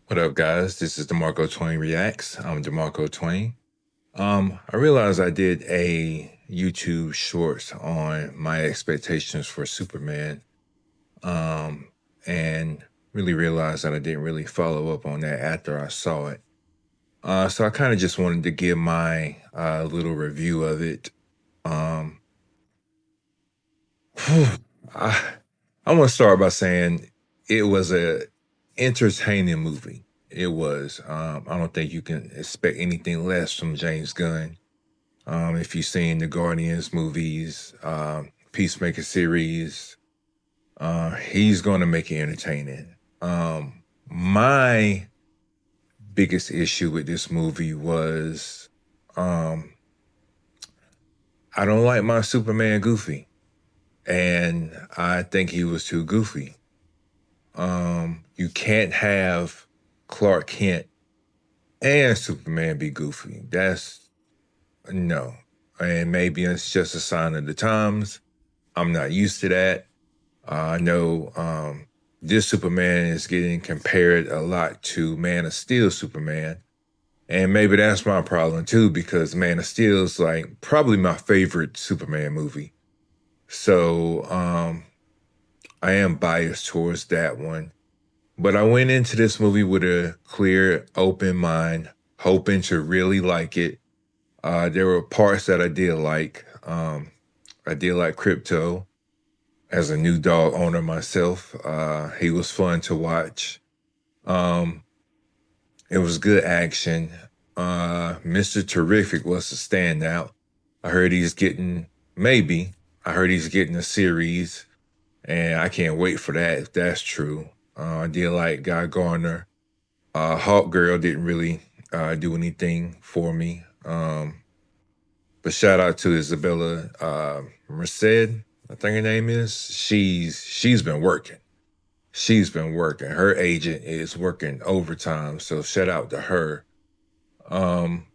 What up, guys? This is DeMarco Twain Reacts. I'm DeMarco Twain. I realized I did a YouTube shorts on my expectations for Superman, um, and really realized that I didn't really follow up on that after I saw it. So I kind of just wanted to give my little review of it. Um, I, I want to start by saying it was a entertaining movie. It was. I don't think you can expect anything less from James Gunn. If you've seen the Guardians movies, Peacemaker series, he's going to make it entertaining. My biggest issue with this movie was um, I don't like my Superman goofy, and I think he was too goofy. You can't have Clark Kent and Superman be goofy. That's no. And maybe it's just a sign of the times. I'm not used to that. I know this Superman is getting compared a lot to Man of Steel Superman. And maybe that's my problem too, because Man of Steel is like probably my favorite Superman movie. So I am biased towards that one. But I went into this movie with a clear, open mind, hoping to really like it. There were parts that I did like. I did like Crypto as a new dog owner myself. He was fun to watch. Um, it was good action. Mr. Terrific was the standout. I heard he's getting, maybe, I heard he's getting a series, and I can't wait for that if that's true. I did like Guy Gardner. Hawk Girl didn't really do anything for me. But shout out to Isabella Merced, I think her name is. She's been working. She's been working. Her agent is working overtime, so shout out to her. Um,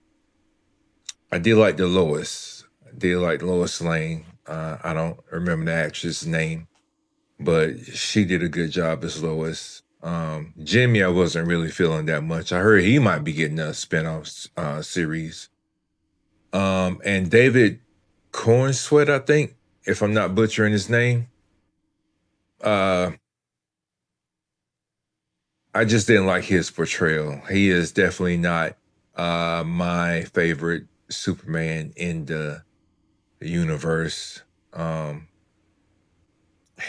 I did like the Lois. I did like Lois Lane. I don't remember the actress' name, but she did a good job as Lois. Jimmy, I wasn't really feeling that much. I heard he might be getting a spinoff series. And David Cornsweat, I think, if I'm not butchering his name. Uh, I just didn't like his portrayal. He is definitely not my favorite Superman in the universe. Um,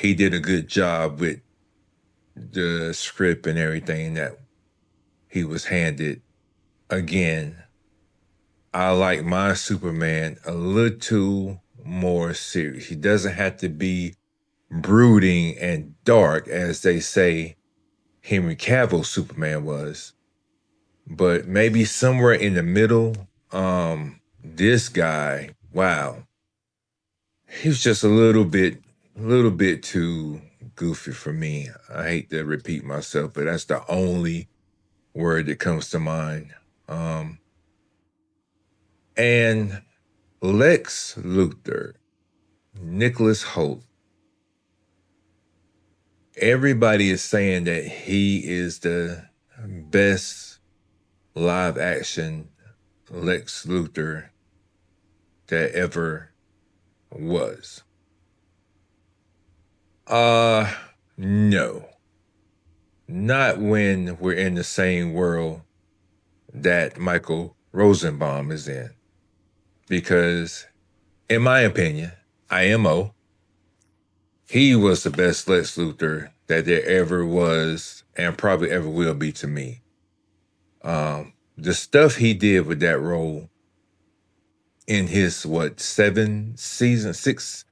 he did a good job with the script and everything that he was handed. Again, I like my Superman a little more serious. He doesn't have to be brooding and dark, as they say Henry Cavill Superman was, but maybe somewhere in the middle. This guy, wow, he was just a little bit too goofy for me. I hate to repeat myself, but that's the only word that comes to mind. Um, and Lex Luthor, Nicholas Holt. Everybody is saying that he is the best live action Lex Luthor that ever was. Uh, no. Not when we're in the same world that Michael Rosenbaum is in. Because, in my opinion, IMO, he was the best Lex Luthor that there ever was and probably ever will be to me. The stuff he did with that role in his what 7 seasons, six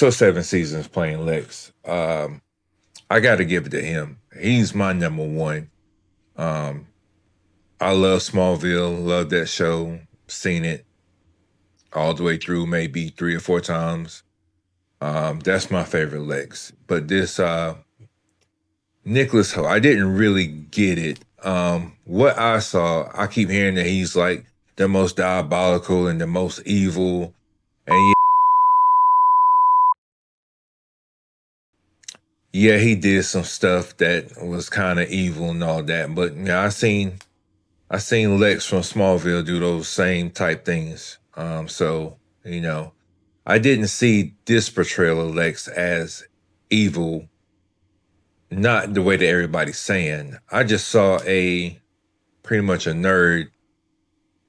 or 7 seasons playing Lex. I got to give it to him. He's my number one. Um, I love Smallville, love that show, seen it all the way through, maybe 3 or 4 times. That's my favorite Lex. But this Nicholas Ho, I didn't really get it. What I saw, I keep hearing that he's like the most diabolical and the most evil, and Yeah, he did some stuff that was kind of evil and all that. But yeah, I seen Lex from Smallville do those same type things. So you know, I didn't see this portrayal of Lex as evil, not the way that everybody's saying. I just saw a pretty much a nerd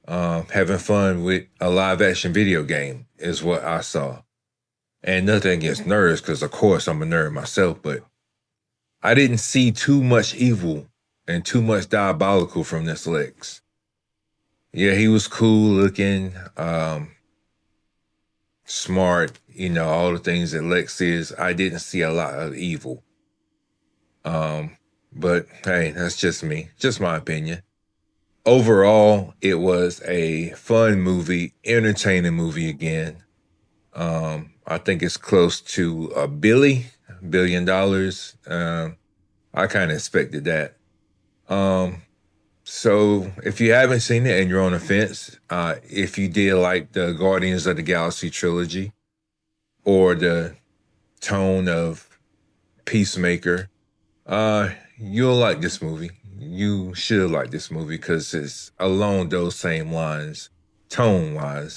having fun with a live action video game is what I saw. And nothing against nerds, because of course I'm a nerd myself, but I didn't see too much evil and too much diabolical from this Lex. Yeah, he was cool looking, smart, all the things that Lex is. I didn't see a lot of evil. Um, but hey, that's just me, just my opinion. Overall, it was a fun movie, entertaining movie again. I think it's close to $1 billion. I kind of expected that. Um, so if you haven't seen it and you're on the fence, if you did like the Guardians of the Galaxy trilogy or the tone of Peacemaker, you'll like this movie. You should like this movie because it's along those same lines, tone wise.